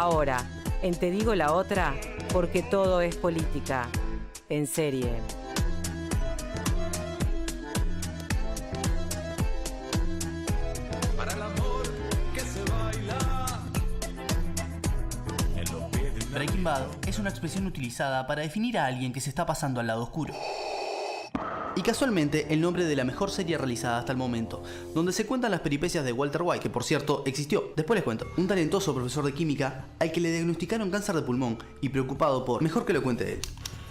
Ahora, en Te digo la otra, porque todo es política. En serie. Para el amor que se baila. Breaking Bad es una expresión utilizada para definir a alguien que se está pasando al lado oscuro. Y casualmente el nombre de la mejor serie realizada hasta el momento, donde se cuentan las peripecias de Walter White, que por cierto existió, después les cuento, un talentoso profesor de química al que le diagnosticaron cáncer de pulmón y preocupado por, mejor que lo cuente él.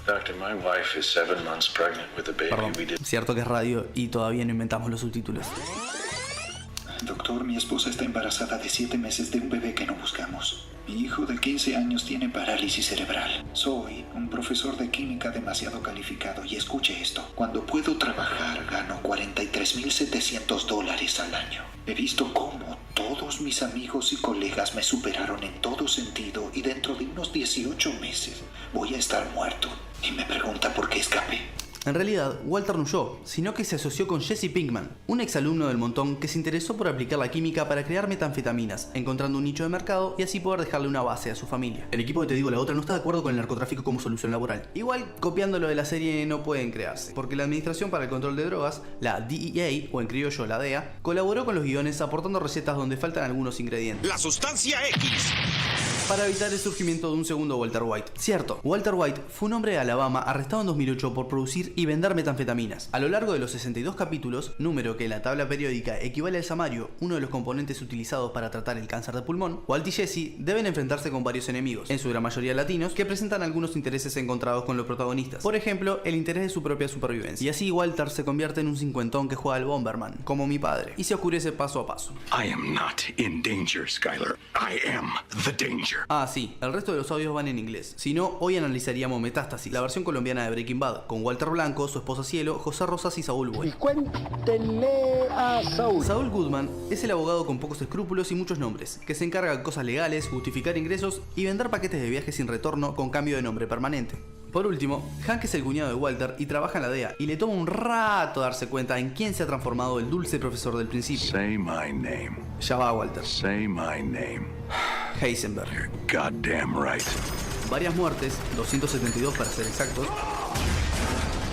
Doctor, my wife is 7 months pregnant with a baby. Perdón, We did. cierto que es radio y todavía no inventamos los subtítulos. Doctor, mi esposa está embarazada de 7 meses de un bebé que no buscamos. Mi hijo de 15 años tiene parálisis cerebral. Soy un profesor de química demasiado calificado y escuche esto. Cuando puedo trabajar gano $43,700 al año. He visto cómo todos mis amigos y colegas me superaron en todo sentido y dentro de unos 18 meses voy a estar muerto. Y me pregunta por qué escapé. En realidad, Walter no huyó, sino que se asoció con Jesse Pinkman, un exalumno del montón que se interesó por aplicar la química para crear metanfetaminas, encontrando un nicho de mercado y así poder dejarle una base a su familia. El equipo de Te digo la otra no está de acuerdo con el narcotráfico como solución laboral. Igual, copiando lo de la serie no pueden crearse, porque la Administración para el Control de Drogas, la DEA, o en criollo la DEA, colaboró con los guiones aportando recetas donde faltan algunos ingredientes. La sustancia X. Para evitar el surgimiento de un segundo Walter White. Cierto, Walter White fue un hombre de Alabama arrestado en 2008 por producir y vender metanfetaminas. A lo largo de los 62 capítulos, número que en la tabla periódica equivale al samario, uno de los componentes utilizados para tratar el cáncer de pulmón, Walt y Jesse deben enfrentarse con varios enemigos, en su gran mayoría latinos, que presentan algunos intereses encontrados con los protagonistas. Por ejemplo, el interés de su propia supervivencia. Y así Walter se convierte en un cincuentón que juega al Bomberman, como mi padre, y se oscurece paso a paso. I am not in danger, Skyler. I am the danger. Ah, sí, el resto de los audios van en inglés. Si no, hoy analizaríamos Metástasis, la versión colombiana de Breaking Bad, con Walter Blanco, su esposa Cielo, José Rosas y Saúl Buey. Y cuéntenle a Saúl. Saúl Goodman es el abogado con pocos escrúpulos y muchos nombres, que se encarga de cosas legales, justificar ingresos y vender paquetes de viajes sin retorno con cambio de nombre permanente. Por último, Hank es el cuñado de Walter y trabaja en la DEA, y le toma un rato darse cuenta en quién se ha transformado el dulce profesor del principio. Say my name. Ya va, Walter. Say my name. Heisenberg. You're goddamn right. Varias muertes, 272 para ser exactos.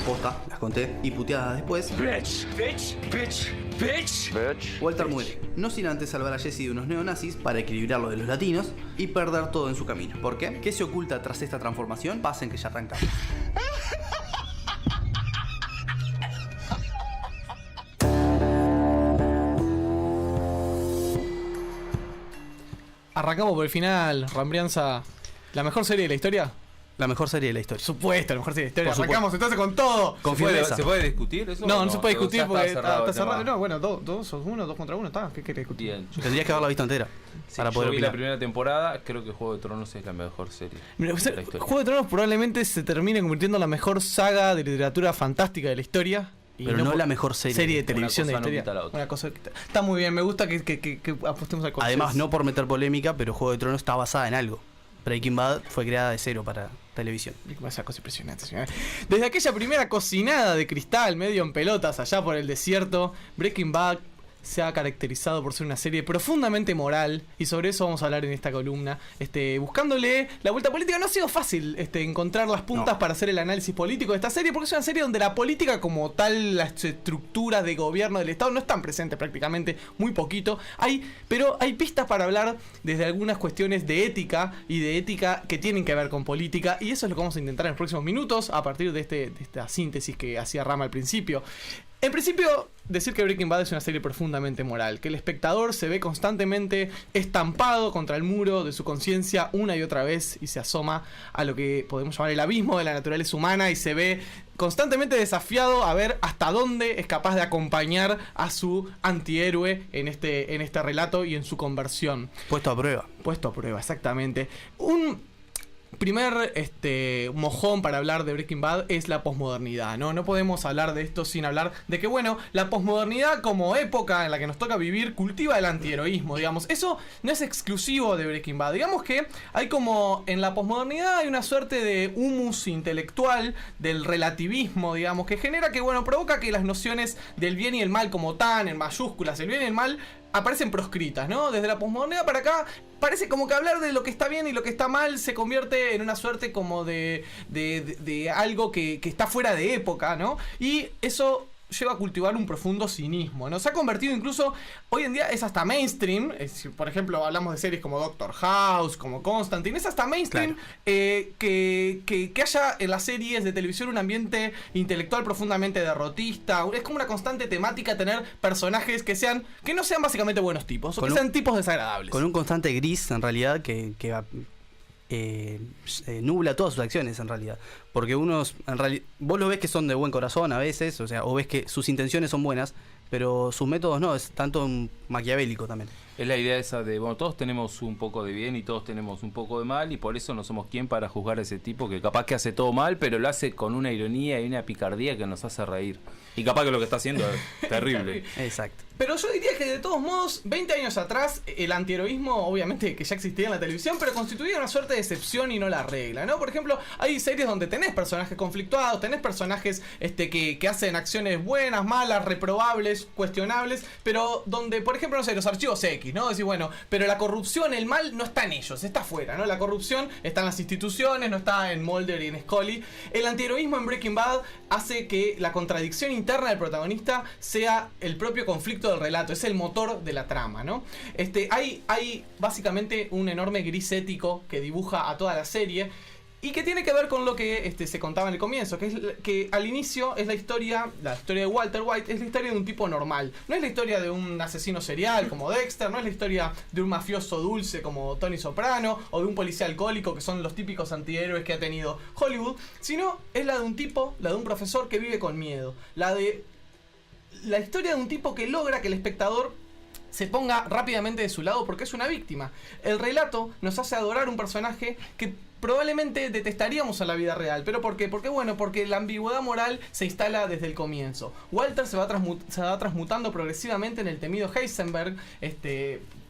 Posta, las conté, y puteadas después. Bitch, bitch, bitch, bitch. Walter muere, no sin antes salvar a Jesse de unos neonazis para equilibrar lo de los latinos y perder todo en su camino. ¿Por qué? ¿Qué se oculta tras esta transformación? Pasen que ya arrancamos. Arrancamos por el final, Rambrianza. ¿La mejor serie de la historia? La mejor serie de la historia. Supuesto, la mejor serie de la historia. Por supuesto. Arrancamos entonces con todo. Con ¿Se firmeza. puede discutir eso? No, no se puede discutir Ya porque cerrado está el tema. cerrado. No, bueno, dos contra uno, está. ¿Qué querés discutir? Bien. Tendrías que haberla visto entera para Yo poder vi opinar. la primera temporada, creo que Juego de Tronos es la mejor serie Mira, de la historia. Juego de Tronos probablemente se termine convirtiendo en la mejor saga de literatura fantástica de la historia. Y Pero no la mejor serie. de televisión de la cosa no historia. quita la otra. Una cosa que está muy bien, me gusta que apostemos al consenso. Además, no por meter polémica, pero Juego de Tronos está basada en algo. Breaking Bad fue creada de cero para televisión. Esa cosa impresionante, señor. Desde aquella primera cocinada de cristal, medio en pelotas, allá por el desierto, Breaking Bad se ha caracterizado por ser una serie profundamente moral, y sobre eso vamos a hablar en esta columna. Buscándole la vuelta política, no ha sido fácil encontrar las puntas para hacer el análisis político de esta serie, porque es una serie donde la política como tal, las estructuras de gobierno del Estado no están presentes prácticamente, muy poquito. Pero hay pistas para hablar desde algunas cuestiones de ética y de ética que tienen que ver con política, y eso es lo que vamos a intentar en los próximos minutos a partir de esta síntesis que hacía Rama al principio. En principio, decir que Breaking Bad es una serie profundamente moral, que el espectador se ve constantemente estampado contra el muro de su conciencia una y otra vez y se asoma a lo que podemos llamar el abismo de la naturaleza humana y se ve constantemente desafiado a ver hasta dónde es capaz de acompañar a su antihéroe en este relato y en su conversión. Puesto a prueba. Puesto a prueba, exactamente. Un primer mojón para hablar de Breaking Bad es la posmodernidad, ¿no? No podemos hablar de esto sin hablar de que, bueno, la posmodernidad como época en la que nos toca vivir cultiva el antiheroísmo, digamos. Eso no es exclusivo de Breaking Bad. Digamos que hay como, en la posmodernidad hay una suerte de humus intelectual del relativismo, digamos, que genera que, bueno, provoca que las nociones del bien y el mal como tan, en mayúsculas, el bien y el mal, aparecen proscritas, ¿no? Desde la posmodernidad para acá parece como que hablar de lo que está bien y lo que está mal se convierte en una suerte como de algo que está fuera de época, ¿no? Y eso lleva a cultivar un profundo cinismo, ¿no? Se ha convertido incluso, hoy en día es hasta mainstream, por ejemplo, hablamos de series como Doctor House, como Constantine, es hasta mainstream, claro, que haya en las series de televisión un ambiente intelectual profundamente derrotista. Es como una constante temática tener personajes que no sean básicamente buenos tipos, o que sean tipos desagradables. Con un constante gris, en realidad, que nubla todas sus acciones, en realidad. Porque vos lo ves que son de buen corazón a veces, o ves que sus intenciones son buenas, pero sus métodos no, es tanto maquiavélico también. Es la idea esa de, bueno, todos tenemos un poco de bien y todos tenemos un poco de mal, y por eso no somos quien para juzgar a ese tipo que capaz que hace todo mal, pero lo hace con una ironía y una picardía que nos hace reír. Y capaz que lo que está haciendo es terrible. Exacto. Pero yo diría que de todos modos, 20 años atrás, el antiheroísmo, obviamente que ya existía en la televisión, pero constituía una suerte de excepción y no la regla, ¿no? Por ejemplo, hay series donde tenés personajes conflictuados, tenés personajes que hacen acciones buenas, malas, reprobables, cuestionables, pero donde, por ejemplo, no sé, los archivos X, ¿no? Decir, bueno, pero la corrupción, el mal, no está en ellos, está afuera, ¿no? La corrupción está en las instituciones, no está en Mulder y en Scully. El antiheroísmo en Breaking Bad hace que la contradicción interna del protagonista sea el propio conflicto del relato, es el motor de la trama, ¿no? Hay básicamente un enorme gris ético que dibuja a toda la serie y que tiene que ver con lo que se contaba en el comienzo, que es que al inicio es la historia de Walter White, es la historia de un tipo normal. No es la historia de un asesino serial como Dexter, no es la historia de un mafioso dulce como Tony Soprano, o de un policía alcohólico, que son los típicos antihéroes que ha tenido Hollywood, sino es la de un tipo, la de un profesor que vive con miedo, la historia de un tipo que logra que el espectador se ponga rápidamente de su lado porque es una víctima. El relato nos hace adorar un personaje que probablemente detestaríamos en la vida real. ¿Pero por qué? Porque la ambigüedad moral se instala desde el comienzo. Walter se va transmutando progresivamente en el temido Heisenberg,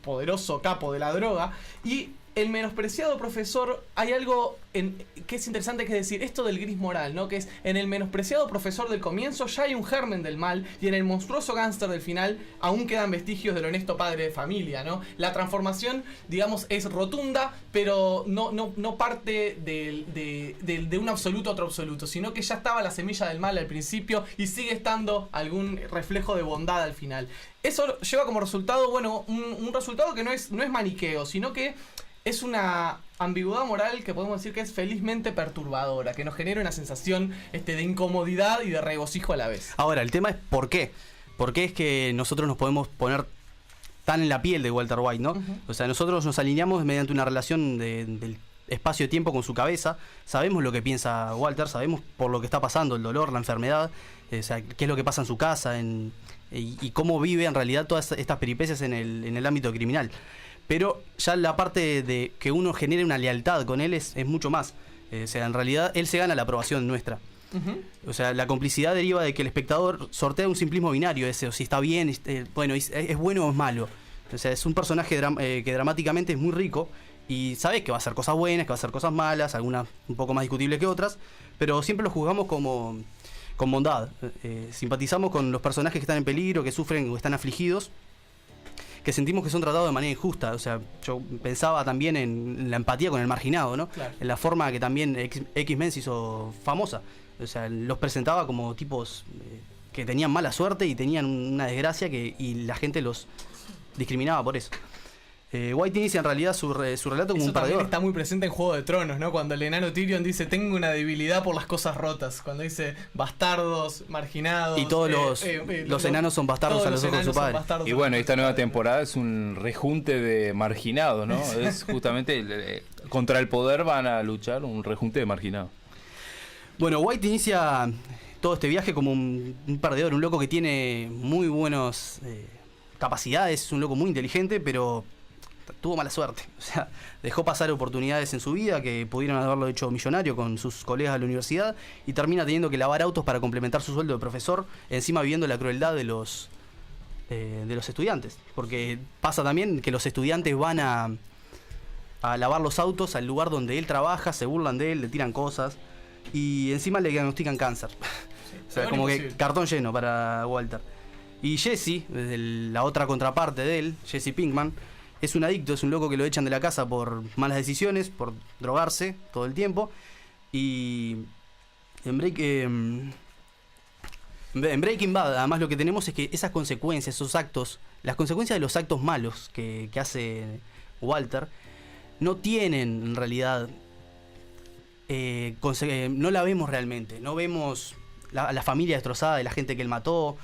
poderoso capo de la droga, y el menospreciado profesor, hay algo que es interesante, que es decir, esto del gris moral, ¿no? Que es, en el menospreciado profesor del comienzo ya hay un germen del mal, y en el monstruoso gángster del final aún quedan vestigios del honesto padre de familia, ¿no? La transformación, digamos, es rotunda, pero no parte de un absoluto a otro absoluto, sino que ya estaba la semilla del mal al principio y sigue estando algún reflejo de bondad al final. Eso lleva como resultado, bueno, un resultado que no es maniqueo, sino que es una ambigüedad moral que podemos decir que es felizmente perturbadora, que nos genera una sensación de incomodidad y de regocijo a la vez. Ahora, el tema es ¿por qué? ¿Por qué es que nosotros nos podemos poner tan en la piel de Walter White, ¿no? Uh-huh. O sea, nosotros nos alineamos mediante una relación del espacio-tiempo con su cabeza, sabemos lo que piensa Walter, sabemos por lo que está pasando, el dolor, la enfermedad, o sea, qué es lo que pasa en su casa y cómo vive en realidad todas estas peripecias en el ámbito criminal. Pero ya la parte de que uno genere una lealtad con él es mucho más. O sea, en realidad él se gana la aprobación nuestra. Uh-huh. O sea, la complicidad deriva de que el espectador sortea un simplismo binario, o si está bien, es bueno o es malo. O sea, es un personaje que dramáticamente es muy rico y sabes que va a hacer cosas buenas, que va a hacer cosas malas, algunas un poco más discutibles que otras, pero siempre lo juzgamos con bondad. Simpatizamos con los personajes que están en peligro, que sufren o están afligidos, que sentimos que son tratados de manera injusta. O sea, yo pensaba también en la empatía con el marginado, ¿no? Claro. En la forma que también X-Men se hizo famosa. O sea, los presentaba como tipos que tenían mala suerte y tenían una desgracia y la gente los discriminaba por eso. White inicia en realidad su relato como eso un perdedor. Está muy presente en Juego de Tronos, ¿no? Cuando el enano Tyrion dice, tengo una debilidad por las cosas rotas. Cuando dice bastardos, marginados. Y todos los enanos son bastardos a los ojos de su padre. Y bueno, esta nueva temporada es un rejunte de marginados, ¿no? Es justamente contra el poder van a luchar un rejunte de marginados. Bueno, White inicia todo este viaje como un perdedor, un loco que tiene muy buenas capacidades, es un loco muy inteligente, pero tuvo mala suerte. O sea, dejó pasar oportunidades en su vida que pudieron haberlo hecho millonario con sus colegas de la universidad y termina teniendo que lavar autos para complementar su sueldo de profesor, encima viviendo la crueldad de los estudiantes. Porque pasa también que los estudiantes van a lavar los autos al lugar donde él trabaja, se burlan de él, le tiran cosas y encima le diagnostican cáncer. Sí, o sea, como que cartón lleno para Walter. Y Jesse, desde la otra contraparte de él, Jesse Pinkman, es un adicto, es un loco que lo echan de la casa por malas decisiones, por drogarse todo el tiempo. Y en Breaking Bad, además, lo que tenemos es que esas consecuencias, esos actos, las consecuencias de los actos malos que hace Walter, no tienen en realidad, no la vemos realmente. No vemos la familia destrozada de la gente que él mató,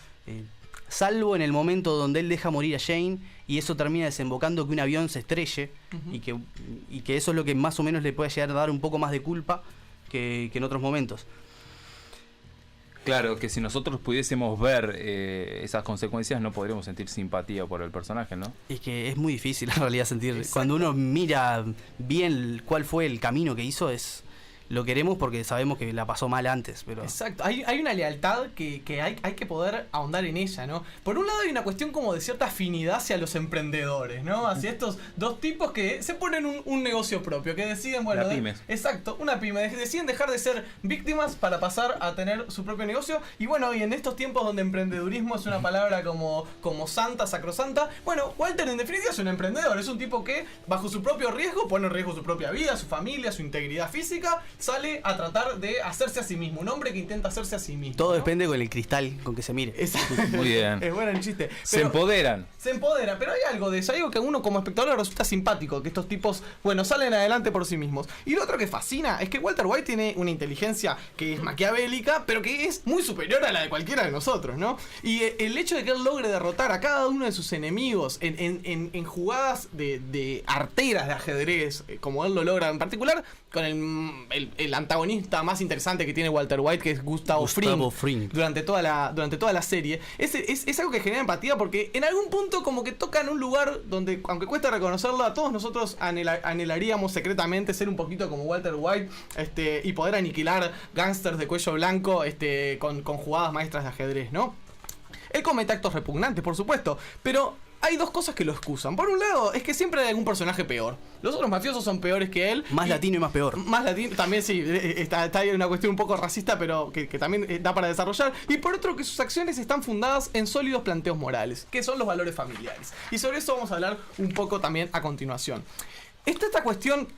salvo en el momento donde él deja morir a Jane y eso termina desembocando que un avión se estrelle. Y que eso es lo que más o menos le puede llegar a dar un poco más de culpa que en otros momentos. Claro, que si nosotros pudiésemos ver esas consecuencias no podríamos sentir simpatía por el personaje, ¿no? Es que es muy difícil en realidad sentir. Exacto. Cuando uno mira bien cuál fue el camino que hizo, lo queremos porque sabemos que la pasó mal antes, pero... Exacto, hay una lealtad que hay que poder ahondar en ella, ¿no? Por un lado hay una cuestión como de cierta afinidad hacia los emprendedores, ¿no? Hacia estos dos tipos que se ponen un negocio propio, que deciden, bueno... Una pyme. Exacto, una pyme. Deciden dejar de ser víctimas para pasar a tener su propio negocio. Y bueno, y en estos tiempos donde emprendedurismo es una palabra como santa, sacrosanta, bueno, Walter en definitiva es un emprendedor, es un tipo que bajo su propio riesgo pone en riesgo su propia vida, su familia, su integridad física, sale a tratar de hacerse a sí mismo, un hombre que intenta hacerse a sí mismo. Todo ¿no? depende con el cristal con que se mire. Exacto. Muy bien. Es bueno el chiste. Se empoderan. Se empodera, pero hay algo de eso, hay algo que a uno como espectador le resulta simpático, que estos tipos, bueno, salen adelante por sí mismos. Y lo otro que fascina es que Walter White tiene una inteligencia que es maquiavélica, pero que es muy superior a la de cualquiera de nosotros, ¿no? Y el hecho de que él logre derrotar a cada uno de sus enemigos en jugadas de arteras de ajedrez, como él lo logra en particular, con el antagonista más interesante que tiene Walter White, que es Gustavo Fring. Durante toda la serie. Es algo que genera empatía porque en algún punto como que tocan un lugar donde, aunque cuesta reconocerlo, a todos nosotros anhelaríamos secretamente ser un poquito como Walter White, y poder aniquilar gángsters de cuello blanco con jugadas maestras de ajedrez, ¿no? Él comete actos repugnantes, por supuesto, pero hay dos cosas que lo excusan. Por un lado, es que siempre hay algún personaje peor. Los otros mafiosos son peores que él. Más latino y más peor. Más latino, también sí, está ahí una cuestión un poco racista, pero que también da para desarrollar. Y por otro, que sus acciones están fundadas en sólidos planteos morales, que son los valores familiares. Y sobre eso vamos a hablar un poco también a continuación. Esta cuestión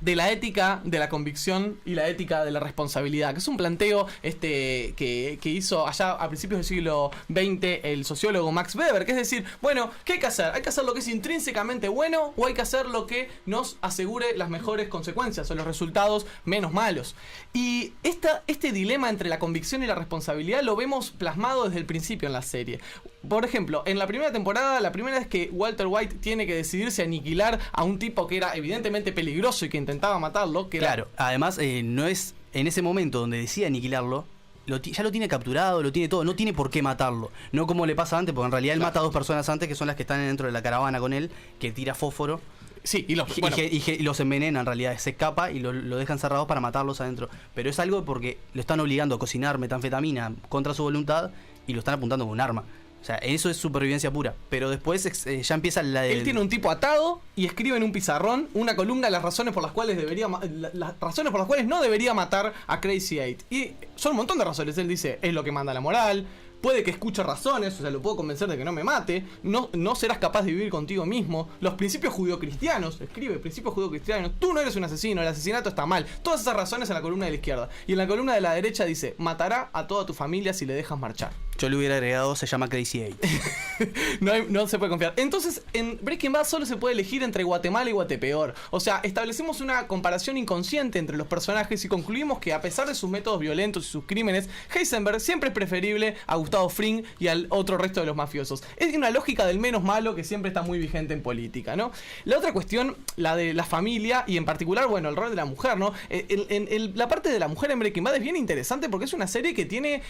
de la ética de la convicción y la ética de la responsabilidad, que es un planteo que hizo allá a principios del siglo XX el sociólogo Max Weber, que es decir, bueno, ¿qué hay que hacer? ¿Hay que hacer lo que es intrínsecamente bueno o hay que hacer lo que nos asegure las mejores consecuencias o los resultados menos malos? Y este dilema entre la convicción y la responsabilidad lo vemos plasmado desde el principio en la serie. Por ejemplo, en la primera temporada, la primera vez que Walter White tiene que decidirse a aniquilar a un tipo que era evidentemente peligroso y que intentaba matarlo, Claro, además no es en ese momento donde decide aniquilarlo, ya lo tiene capturado, lo tiene todo, no tiene por qué matarlo. No como le pasa antes, porque en realidad él mata a dos personas antes que son las que están dentro de la caravana con él, que tira fósforo. Sí, y los envenena en realidad, se escapa y lo dejan cerrados para matarlos adentro. Pero es algo porque lo están obligando a cocinar metanfetamina contra su voluntad y lo están apuntando con un arma. O sea, eso es supervivencia pura. Pero después ya empieza Él tiene un tipo atado y escribe en un pizarrón una columna de las razones por las cuales no debería matar a Crazy Eight. Y son un montón de razones. Él dice, es lo que manda la moral. Puede que escuche razones, o sea, lo puedo convencer de que no me mate. No serás capaz de vivir contigo mismo. Los principios judeocristianos, escribe, principios judeocristianos. Tú no eres un asesino, el asesinato está mal. Todas esas razones en la columna de la izquierda. Y en la columna de la derecha dice, matará a toda tu familia si le dejas marchar. Yo le hubiera agregado, se llama Crazy Eight. No se puede confiar. Entonces, en Breaking Bad solo se puede elegir entre Guatemala y Guatepeor. O sea, establecemos una comparación inconsciente entre los personajes y concluimos que a pesar de sus métodos violentos y sus crímenes, Heisenberg siempre es preferible a Gustavo Fring y al otro resto de los mafiosos. Es una lógica del menos malo que siempre está muy vigente en política, ¿no? La otra cuestión, la de la familia y en particular, bueno, el rol de la mujer, ¿no? La parte de la mujer en Breaking Bad es bien interesante porque es una serie que tiene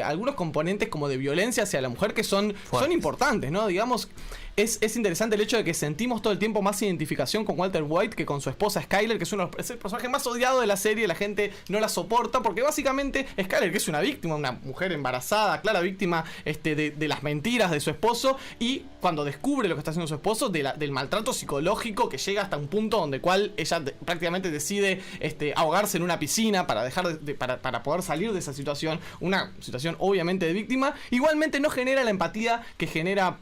algunos componentes como de violencia hacia la mujer que son importantes, ¿no? Digamos, es interesante el hecho de que sentimos todo el tiempo más identificación con Walter White que con su esposa Skyler, que es el personaje más odiado de la serie. La gente no la soporta porque básicamente Skyler, que es una víctima, una mujer embarazada, clara víctima de las mentiras de su esposo, y cuando descubre lo que está haciendo su esposo, del maltrato psicológico que llega hasta un punto donde cual ella prácticamente decide ahogarse en una piscina para para poder salir de esa situación, una situación obviamente de víctima. Igualmente no genera la empatía que genera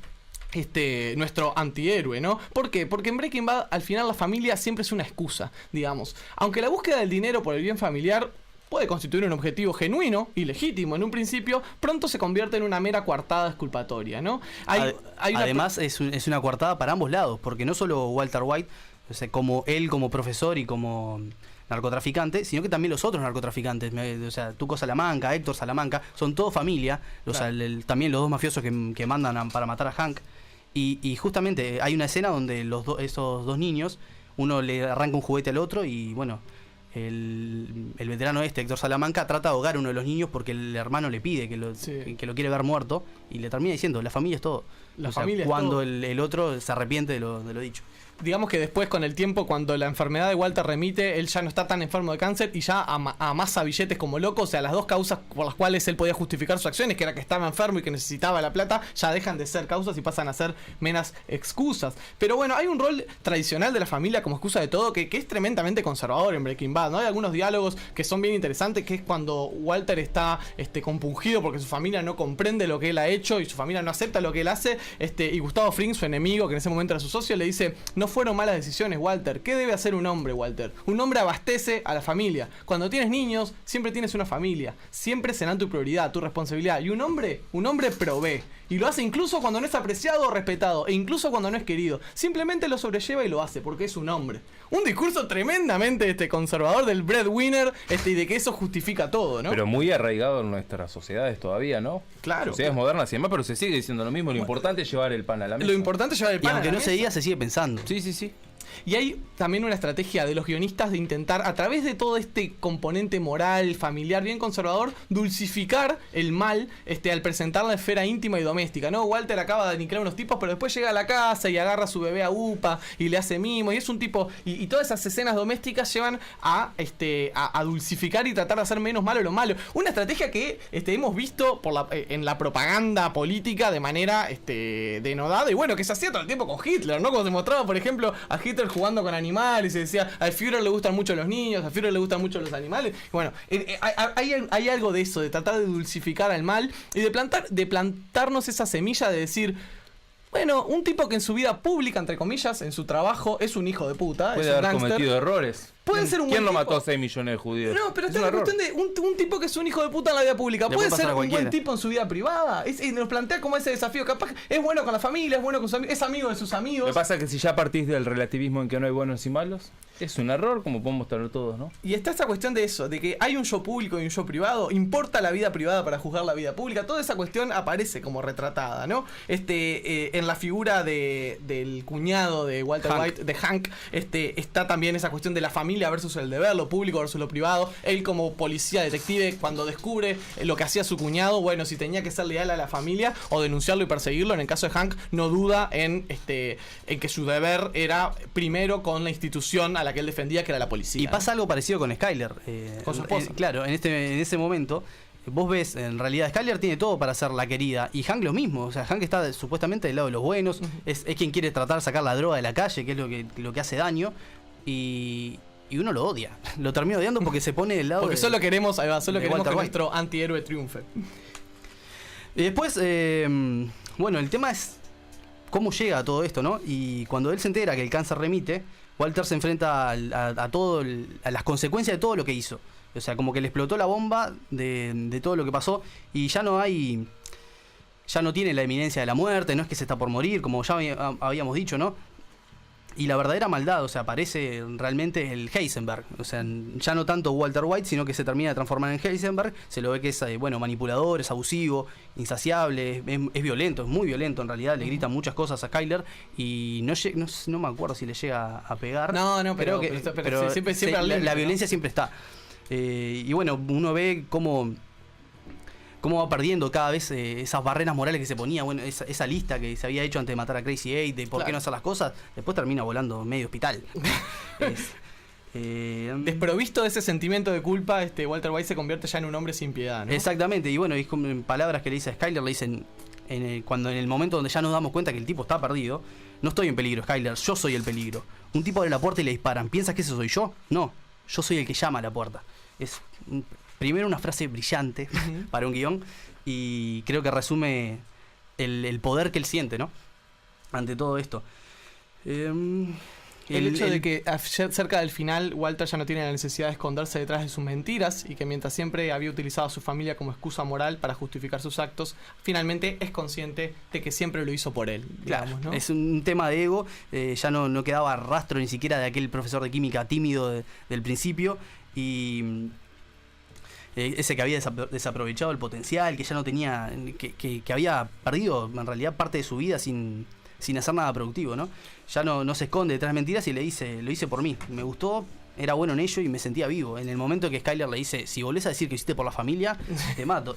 nuestro antihéroe, ¿no? ¿Por qué? Porque en Breaking Bad al final la familia siempre es una excusa, digamos. Aunque la búsqueda del dinero por el bien familiar puede constituir un objetivo genuino y legítimo en un principio, pronto se convierte en una mera coartada exculpatoria, ¿no? Además es una coartada para ambos lados, porque no solo Walter White, o sea, como él como profesor y como narcotraficante, sino que también los otros narcotraficantes, o sea, Tuco Salamanca, Héctor Salamanca, son todo familia, Claro. También los dos mafiosos que mandan para matar a Hank. Y justamente hay una escena donde esos dos niños, uno le arranca un juguete al otro y bueno, el veterano Héctor Salamanca, trata de ahogar a uno de los niños porque el hermano le pide que lo quiere ver muerto y le termina diciendo, la familia es todo. La familia es cuando todo. el otro se arrepiente de lo dicho. Digamos que después, con el tiempo, cuando la enfermedad de Walter remite, él ya no está tan enfermo de cáncer y ya amasa billetes como loco. O sea, las dos causas por las cuales él podía justificar sus acciones, que era que estaba enfermo y que necesitaba la plata, ya dejan de ser causas y pasan a ser meras excusas. Pero bueno, hay un rol tradicional de la familia como excusa de todo que es tremendamente conservador en Breaking Bad, ¿no? Hay algunos diálogos que son bien interesantes, que es cuando Walter está compungido porque su familia no comprende lo que él ha hecho y su familia no acepta lo que él hace, y Gustavo Fring, su enemigo, que en ese momento era su socio, le dice: no fueron malas decisiones, Walter. ¿Qué debe hacer un hombre, Walter? Un hombre abastece a la familia. Cuando tienes niños, siempre tienes una familia. Siempre serán tu prioridad, tu responsabilidad. Y un hombre provee. Y lo hace incluso cuando no es apreciado o respetado. E incluso cuando no es querido. Simplemente lo sobrelleva y lo hace porque es un hombre. Un discurso tremendamente conservador del breadwinner, y de que eso justifica todo, ¿no? Pero muy arraigado en nuestras sociedades todavía, ¿no? Claro. Sociedades modernas y demás, pero se sigue diciendo lo mismo. Lo importante es llevar el pan a la mesa. Lo importante es llevar el Y pan a aunque la no se mesa. diga, se sigue pensando. Sí. Y hay también una estrategia de los guionistas de intentar, a través de todo este componente moral, familiar, bien conservador, dulcificar el mal al presentar la esfera íntima y doméstica, ¿no? Walter acaba de aniquilar unos tipos, pero después llega a la casa y agarra a su bebé a Upa y le hace mimo, y es un tipo... Y todas esas escenas domésticas llevan a dulcificar y tratar de hacer menos malo lo malo. Una estrategia que hemos visto en la propaganda política de manera denodada, y bueno, que se hacía todo el tiempo con Hitler, ¿no? Cuando se mostraba, por ejemplo, a Hitler jugando con animales y decía, al Führer le gustan mucho los niños, al Führer le gustan mucho los animales. Bueno, hay algo de eso, de tratar de dulcificar al mal y de plantarnos esa semilla de decir, bueno, un tipo que en su vida pública, entre comillas, en su trabajo, es un hijo de puta, Puede es un haber gángster. cometido errores. Puede ser un ¿Quién buen no tipo? mató a 6 millones de judíos? No, pero Es está un la error. cuestión de un tipo que es un hijo de puta en la vida pública. Le Puede puede ser pasar a un buen cualquiera. tipo en su vida privada. Y nos plantea como ese desafío. Capaz que es bueno con la familia, es bueno con sus amigos, es amigo de sus amigos. Me pasa que si ya partís del relativismo en que no hay buenos y malos, es un error, como podemos tener todos, ¿no? Y está esa cuestión de eso, de que hay un yo público y un yo privado, importa la vida privada para juzgar la vida pública, toda esa cuestión aparece como retratada, ¿no? En la figura del cuñado de Walter Hank. White, de Hank, está también esa cuestión de la familia versus el deber, lo público versus lo privado. Él como policía detective, cuando descubre lo que hacía su cuñado, bueno, si tenía que ser leal a la familia o denunciarlo y perseguirlo, en el caso de Hank, no duda en que su deber era primero con la institución a la que él defendía, que era la policía. Y pasa algo parecido con Skyler. Con su esposa. Claro, en ese momento, vos ves, en realidad, Skyler tiene todo para ser la querida. Y Hank lo mismo. O sea, Hank está supuestamente del lado de los buenos. Es quien quiere tratar de sacar la droga de la calle, que es lo que hace daño. Y uno lo odia. Lo termina odiando porque se pone del lado Porque de... solo queremos que Walter White. nuestro antihéroe triunfe. Y después, bueno, el tema es cómo llega a todo esto, ¿no? Y cuando él se entera que el cáncer remite, Walter se enfrenta a las consecuencias de todo lo que hizo. O sea, como que le explotó la bomba de todo lo que pasó y ya no tiene la eminencia de la muerte, no es que se está por morir, como ya habíamos dicho, ¿no? Y la verdadera maldad, o sea, aparece realmente el Heisenberg. O sea, ya no tanto Walter White, sino que se termina de transformar en Heisenberg. Se lo ve que es, manipulador, es abusivo, insaciable, es violento, es muy violento en realidad. Le gritan muchas cosas a Skyler y no me acuerdo si le llega a pegar. No, pero siempre sí, al límite, la ¿no? violencia siempre está. Y bueno, uno ve cómo va perdiendo cada vez esas barreras morales que se ponía, bueno, esa lista que se había hecho antes de matar a Crazy Eight, de por qué no hacer las cosas, después termina volando medio hospital. Desprovisto de ese sentimiento de culpa, Walter White se convierte ya en un hombre sin piedad, ¿no? Exactamente, y bueno, y como en palabras que le dice a Skyler, le dicen, cuando en el momento donde ya nos damos cuenta que el tipo está perdido, no estoy en peligro, Skyler, yo soy el peligro. Un tipo abre la puerta y le disparan, ¿piensas que ese soy yo? No, yo soy el que llama a la puerta. Es primero una frase brillante para un guión y creo que resume el poder que él siente, ¿no? ante todo esto. El hecho de que cerca del final Walter ya no tiene la necesidad de esconderse detrás de sus mentiras y que mientras siempre había utilizado a su familia como excusa moral para justificar sus actos, finalmente es consciente de que siempre lo hizo por él, digamos, claro, ¿no? es un tema de ego, ya no quedaba rastro ni siquiera de aquel profesor de química tímido del principio y ese que había desaprovechado el potencial, que ya no tenía, que había perdido en realidad parte de su vida sin hacer nada productivo, ¿no? Ya no se esconde detrás de mentiras y le dice, lo hice por mí, me gustó, era bueno en ello y me sentía vivo. En el momento que Skyler le dice, si volvés a decir que lo hiciste por la familia, te mato.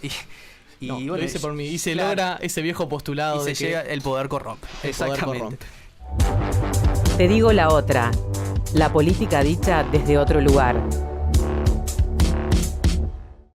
Y No, bueno, lo hice por mí. Y se claro, logra ese viejo postulado y de se que llega, el poder corrompe. el poder Exactamente. corrompe. Te digo la otra. La política dicha desde otro lugar.